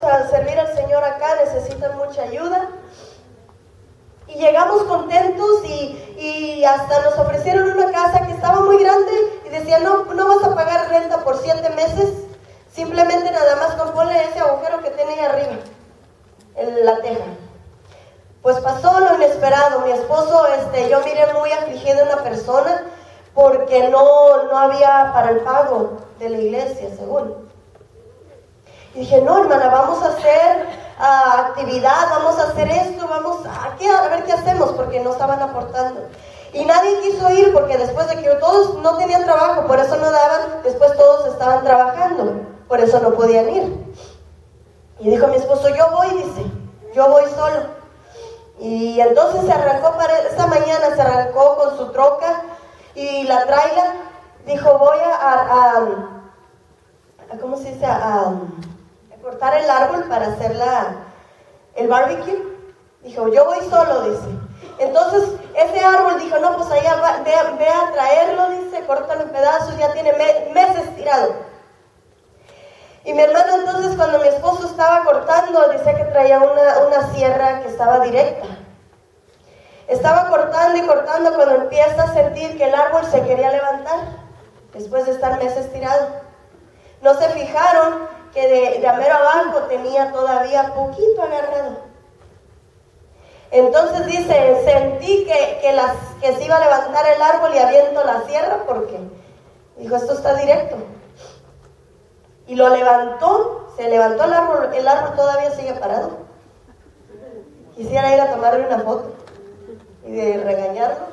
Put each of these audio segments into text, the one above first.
a servir al Señor acá, necesitan mucha ayuda. Y llegamos contentos y hasta nos ofrecieron una casa que estaba muy grande y decían, no vas a pagar renta por 7 meses, simplemente nada más compone ese agujero que tiene ahí arriba, en la teja. Pues pasó lo inesperado. Mi esposo, yo miré muy afligido a una persona porque no había para el pago de la iglesia, según. Y dije, no, hermana, vamos a hacer actividad, vamos a hacer esto, vamos a ver qué hacemos, porque no estaban aportando. Y nadie quiso ir porque después de que todos no tenían trabajo, por eso no daban, después todos estaban trabajando, por eso no podían ir. Y dijo mi esposo, yo voy, dice, yo voy solo. Y entonces se arrancó, esa mañana se arrancó con su troca y la trailer, dijo, voy ¿cómo se dice? A cortar el árbol para hacer el barbecue. Dijo, yo voy solo, dice. Entonces ese árbol dijo, no, pues allá ve a traerlo, dice, córtalo en pedazos, ya tiene meses tirado. Y mi hermano entonces, cuando mi esposo estaba cortando, dice que traía una sierra que estaba directa. Estaba cortando y cortando cuando empieza a sentir que el árbol se quería levantar, después de estar meses tirado. No se fijaron que de a mero abajo tenía todavía poquito agarrado. Entonces dice, sentí que se iba a levantar el árbol y aviento la sierra porque dijo, esto está directo. Y lo levantó, se levantó el árbol todavía sigue parado. Quisiera ir a tomarle una foto y de regañarlo.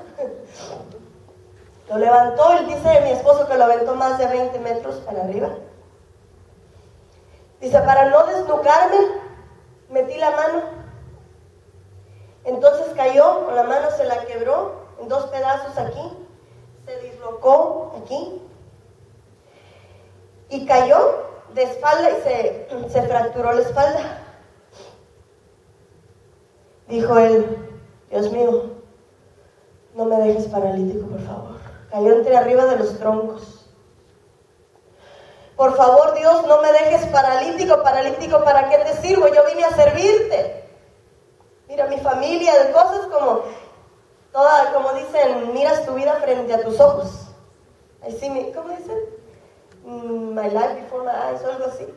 Lo levantó, él dice mi esposo que lo aventó más de 20 metros para arriba. Dice, para no desnucarme, metí la mano. Entonces cayó, con la mano se la quebró en 2 pedazos aquí, se dislocó aquí y cayó de espalda y se fracturó la espalda. Dijo él, Dios mío, no me dejes paralítico, por favor. Cayó entre arriba de los troncos. Por favor, Dios, no me dejes paralítico, ¿para qué te sirvo? Yo vine a servirte. Mira mi familia, de cosas como dicen, miras tu vida frente a tus ojos. ¿Cómo dicen? My life before my eyes, o algo así.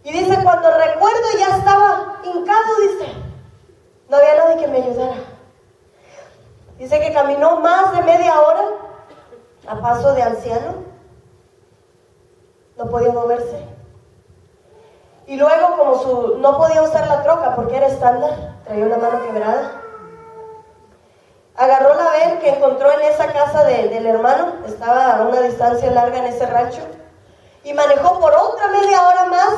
Y dice, cuando recuerdo ya estaba hincado, dice, no había nadie que me ayudara. Dice que caminó más de media hora a paso de anciano. No podía moverse. Y luego, como no podía usar la troca porque era estándar, traía una mano quebrada. Agarró la ven que encontró en esa casa del hermano, estaba a una distancia larga en ese rancho, y manejó por otra media hora más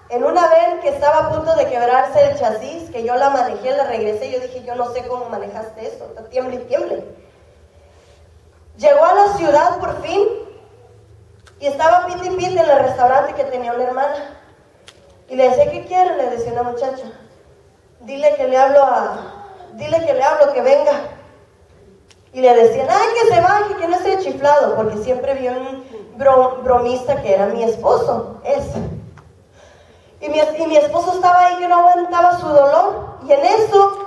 en una ven que estaba a punto de quebrarse el chasis, que yo la manejé, la regresé, yo dije, yo no sé cómo manejaste esto, está tiemble y tiemble. Llegó a la ciudad por fin, y estaba piti en el restaurante que tenía una hermana. Y le decía, ¿qué quiere? Le decía una muchacha. Dile que le hablo, que venga. Y le decían, ay, que se baje, que no esté chiflado, porque siempre vi un bromista que era mi esposo, Y mi esposo estaba ahí que no aguantaba su dolor. Y en eso,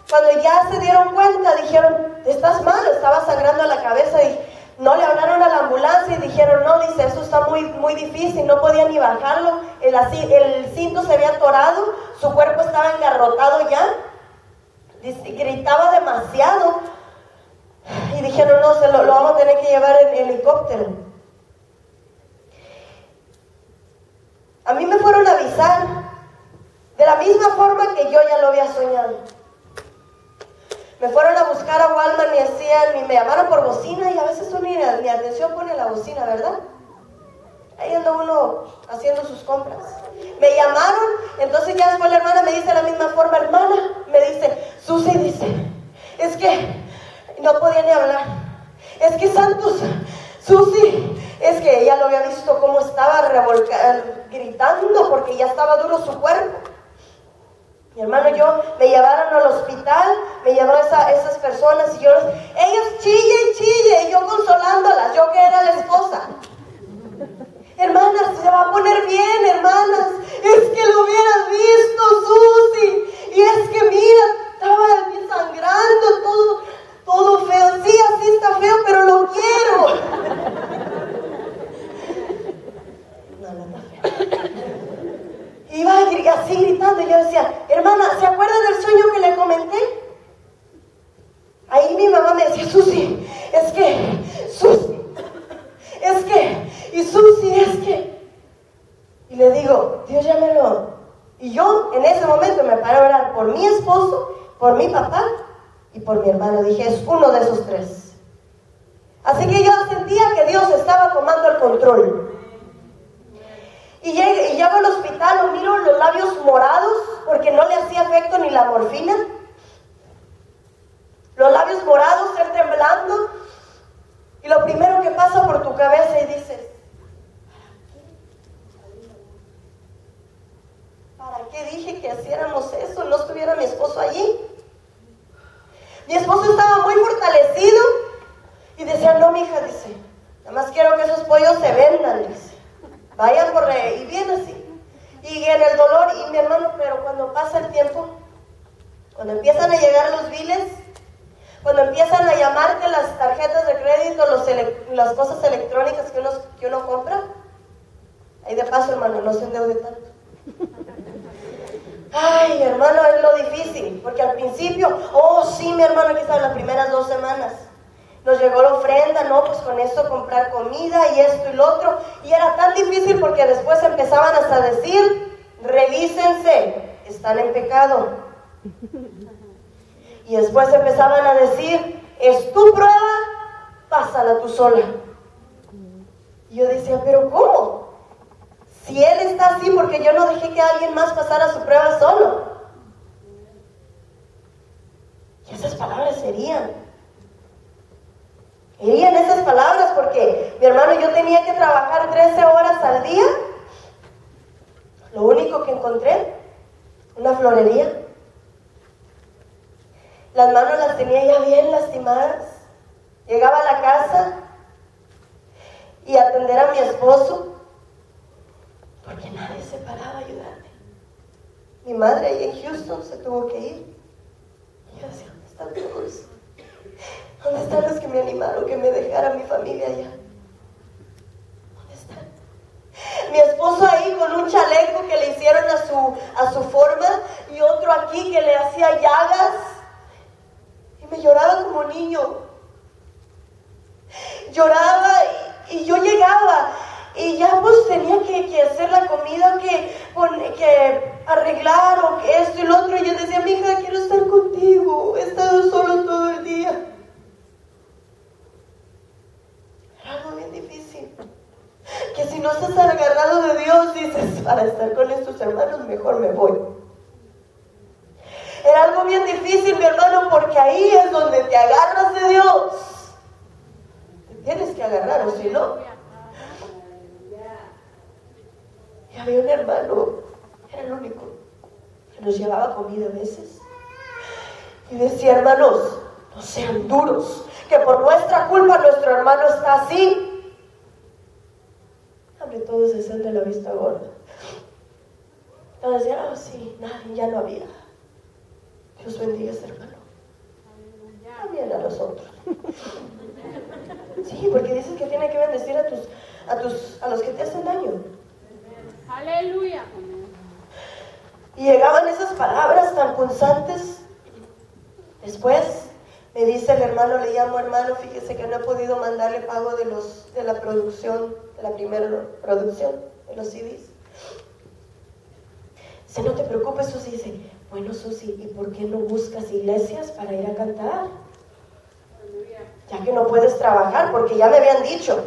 cuando ya se dieron cuenta, dijeron, estás mal, estaba sangrando a la cabeza. Y no le hablaron a la ambulancia y dijeron, no, dice, eso está muy, muy difícil, no podía ni bajarlo, el cinto se había atorado, su cuerpo estaba engarrotado ya, gritaba demasiado, y dijeron, no, lo vamos a tener que llevar en helicóptero. A mí me fueron a avisar, de la misma forma que yo ya lo había soñado. Me fueron a buscar a Walmart y me llamaron por bocina, y a veces uno ni atención pone la bocina, ¿verdad? Ahí anda uno haciendo sus compras. Me llamaron, entonces ya después la hermana me dice de la misma forma, hermana, me dice, Susi, dice, es que no podía ni hablar. Es que Santos, Susi, es que ella lo había visto cómo estaba gritando porque ya estaba duro su cuerpo. Mi hermano y yo me llevaron al hospital, me llevaron esas personas y ellas chille, y yo consolándolas, yo que era la esposa. Hermanas, se va a poner bien, hermanas, Iba así gritando y yo decía, hermana, ¿se acuerda del sueño que le comenté? Ahí mi mamá me decía, Susi, es que, y Susi, es que. Y le digo, Dios ya me lo. Y yo en ese momento me paré a orar por mi esposo, por mi papá y por mi hermano. Dije, es uno de esos tres. Así que yo sentía que Dios estaba tomando el control. Y llego al hospital, miro los labios morados porque no le hacía efecto ni la morfina. Los labios morados, él temblando. Y lo primero que pasa por tu cabeza y dices, ¿para qué dije que hiciéramos eso? No estuviera mi esposo allí. Mi esposo estaba muy fortalecido y decía, no, mija, dice, nada más quiero que esos pollos se vendan, dice. Vayan por y bien así. Y en el dolor, y mi hermano, pero cuando pasa el tiempo, cuando empiezan a llegar los biles, cuando empiezan a llamarte las tarjetas de crédito, las cosas electrónicas que uno compra, ahí de paso, hermano, no se endeude tanto. Ay, hermano, es lo difícil, porque al principio, sí, mi hermano, quizás las primeras 2 semanas, nos llegó la ofrenda, ¿no? Pues con esto comprar comida y esto y lo otro. Y era tan difícil porque después empezaban hasta a decir, revísense, están en pecado. Y después empezaban a decir, es tu prueba, pásala tú sola. Y yo decía, ¿pero cómo? Si él está así, porque yo no dejé que alguien más pasara su prueba solo. Y esas palabras serían esas palabras porque, mi hermano, yo tenía que trabajar 13 horas al día. Lo único que encontré, una florería. Las manos las tenía ya bien lastimadas. Llegaba a la casa y atender a mi esposo porque nadie se paraba a ayudarme. Mi madre ahí en Houston se tuvo que ir. Y yo decía, ¿dónde están todos? ¿Dónde están los que me animaron, que me dejara mi familia allá? ¿Dónde están? Mi esposo ahí con un chaleco que le hicieron a su forma y otro aquí que le hacía llagas y me lloraba como niño. Lloraba y yo llegaba y ya pues tenía que hacer la comida, que arreglar o que esto y lo otro. Y yo decía, mija, quiero estar contigo, he estado solo todo el día. Algo bien difícil, que si no estás agarrado de Dios, dices, para estar con estos hermanos mejor me voy. Era algo bien difícil, mi hermano, porque ahí es donde te agarras de Dios. Te tienes que agarrar, o si no. Y había un hermano, era el único, que nos llevaba comida a veces. Y decía, hermanos, no sean duros, que por nuestra culpa nuestro hermano está así. Hombre, todos decían de la vista gorda. Todos decían, sí, nadie, ya no había. Dios bendiga a ese hermano. También a los otros. Sí, porque dices que tiene que bendecir a los que te hacen daño. Aleluya. Y llegaban esas palabras tan punzantes. Después me dice el hermano, le llamo hermano, fíjese que no he podido mandarle pago de la producción, de la primera producción, de los CDs. Dice, no te preocupes, Susi. Dice, bueno, Susi, ¿y por qué no buscas iglesias para ir a cantar? Ya que no puedes trabajar, porque ya me habían dicho,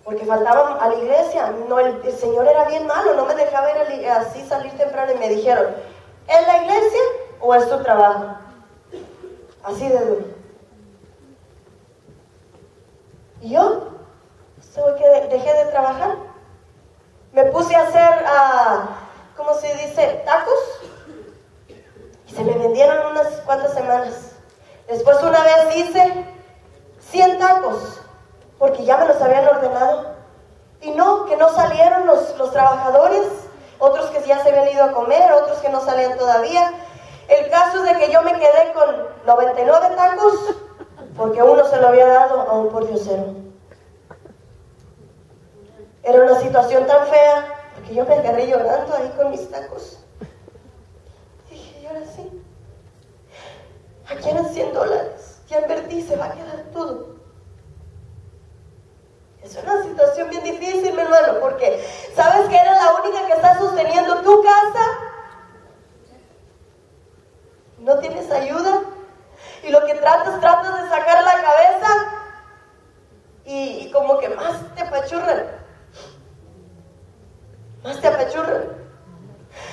porque faltaban a la iglesia. No, el Señor era bien malo, no me dejaba ir así salir temprano, y me dijeron, ¿es la iglesia o es tu trabajo? Así de duro. Y yo dejé de trabajar. Me puse a hacer, ¿cómo se dice? Tacos. Y se me vendieron unas cuantas semanas. Después una vez hice 100 tacos, porque ya me los habían ordenado. Y no, que no salieron los trabajadores, otros que ya se habían ido a comer, otros que no salían todavía. El caso es de que yo me quedé con 99 tacos, porque uno se lo había dado a un pordiosero. Era una situación tan fea, porque yo me agarré llorando ahí con mis tacos. Dije, y ahora sí, aquí eran $100, ya invertí, se va a quedar todo. Es una situación bien difícil, mi hermano, porque ¿sabes que eres la única que está sosteniendo tu casa? No tienes ayuda, y lo que tratas de sacar la cabeza, y como que más te apachurran. Más te apachurran.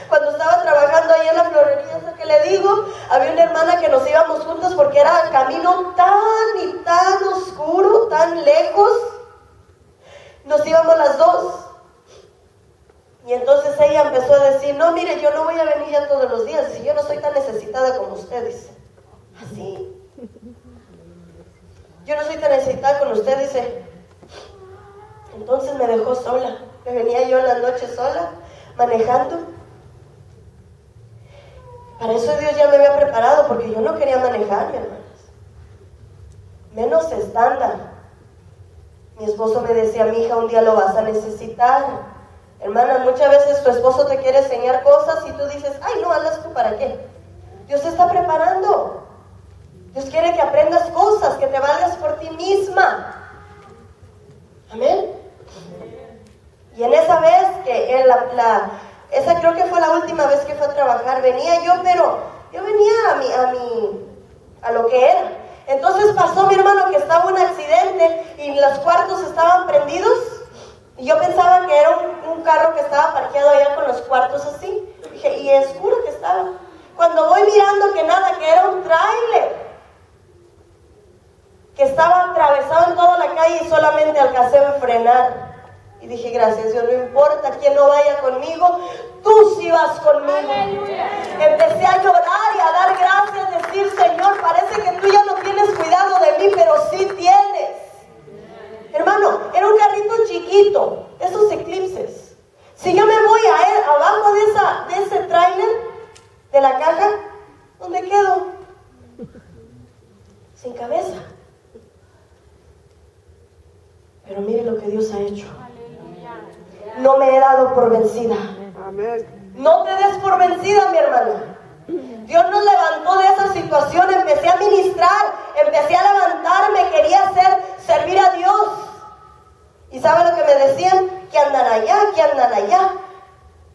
Cuando estaba trabajando ahí en la florería, eso que le digo, había una hermana que nos íbamos juntos porque era camino tan y tan oscuro, tan lejos. Nos íbamos las dos. Y entonces ella empezó a decir, no, mire, yo no voy a venir ya todos los días, si yo no soy tan necesitada como ustedes. Así. Yo no soy tan necesitada como usted, dice. Entonces me dejó sola. Me venía yo en las noches sola, manejando. Para eso Dios ya me había preparado, porque yo no quería manejar, mi hermanas. Menos estándar. Mi esposo me decía, mi hija, un día lo vas a necesitar. Hermana, muchas veces tu esposo te quiere enseñar cosas y tú dices, ay, no, hazlas tú, ¿para qué? Dios te está preparando. Dios quiere que aprendas cosas, que te valgas por ti misma. Amén. Y en esa vez, que esa creo que fue la última vez que fue a trabajar, venía yo, pero yo venía a lo que era. Entonces pasó mi hermano que estaba un accidente y los cuartos estaban prendidos. Y yo pensaba que era un carro que estaba parqueado allá con los cuartos así. Dije, y oscuro que estaba. Cuando voy mirando que nada, que era un tráiler que estaba atravesado en toda la calle y solamente alcancé a frenar. Y dije, gracias Dios, no importa quién no vaya conmigo, tú sí vas conmigo. Aleluya. Empecé a llorar y a dar gracias, decir, Señor, parece que tú ya no tienes cuidado de mí, pero sí tienes. Hermano, era un carrito chiquito, esos Eclipses. Si yo me voy a él, abajo de ese tráiler, de la caja, ¿dónde quedo? Sin cabeza. Pero mire lo que Dios ha hecho. No me he dado por vencida. No te des por vencida, mi hermana. Dios nos levantó de esa situación. Empecé a ministrar, empecé a levantarme, quería servir a Dios. ¿Y sabe lo que me decían? Que andan allá, que andan allá.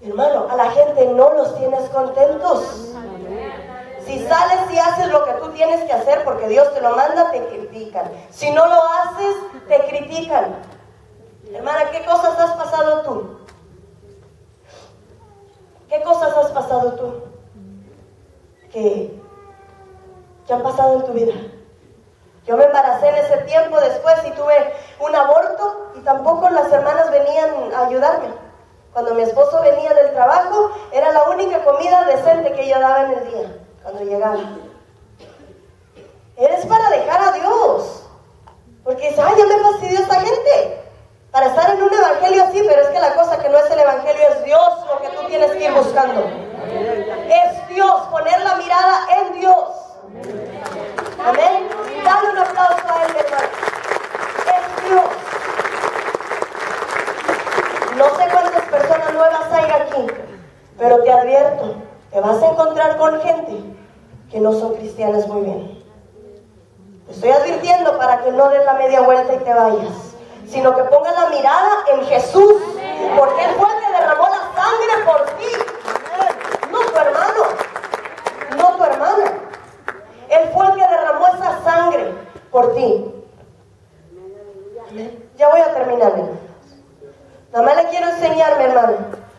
Mi hermano, a la gente no los tienes contentos. Si sales y haces lo que tú tienes que hacer porque Dios te lo manda, te critican. Si no lo haces, te critican. Hermana, ¿qué cosas has pasado tú? ¿Qué cosas has pasado tú? Que han pasado en tu vida. Yo me embaracé en ese tiempo después y tuve un aborto y tampoco las hermanas venían a ayudarme. Cuando mi esposo venía del trabajo, era la única comida decente que yo daba en el día, cuando llegaba. Eres para dejar a Dios. Porque dice, ay, ya me fastidió esta gente. Para estar en un evangelio así, pero es que la cosa que no es el evangelio es Dios lo que tú tienes que ir buscando. Es Dios, poner la mirada en Dios. Amén. Dale un aplauso a Él, hermano. Es Dios. No sé cuántas personas nuevas hay aquí, pero te advierto, te vas a encontrar con gente que no son cristianas muy bien. Te estoy advirtiendo para que no des la media vuelta y te vayas, sino que pongas la mirada en Jesús, porque Él fue el que derramó la sangre por ti, no tu hermano, no tu hermana. Él fue el que derramó esa sangre por ti. Ya voy a terminar, mi hermano. Nada más le quiero enseñar, mi hermano,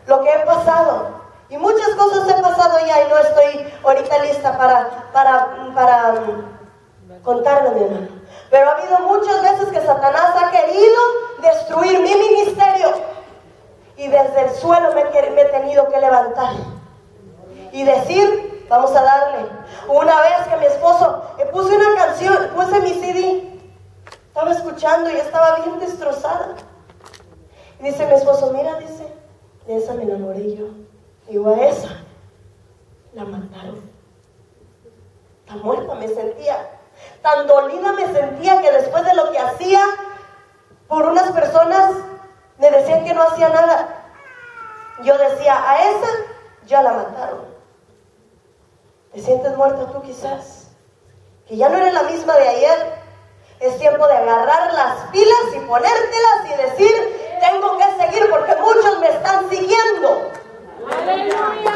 lo que he pasado. Y muchas cosas he pasado ya y no estoy ahorita lista para contarlo, mi hermano. Pero ha habido muchas veces que Satanás ha querido destruir mi ministerio. Y desde el suelo me he tenido que levantar y decir, vamos a darle. Una vez que mi esposo, puse una canción, puse mi CD, estaba escuchando y estaba bien destrozada. Y dice mi esposo, mira, dice, de esa me enamoré yo. Digo, a esa la mataron. Tan muerta me sentía, tan dolida me sentía, que después de lo que hacía por unas personas me decían que no hacía nada. yo decía, a esa ya la mataron. ¿Te sientes muerta tú quizás? Que ya no eres la misma de ayer. Es tiempo de agarrar las pilas y ponértelas y decir, tengo que seguir porque muchos me están siguiendo. Aleluya.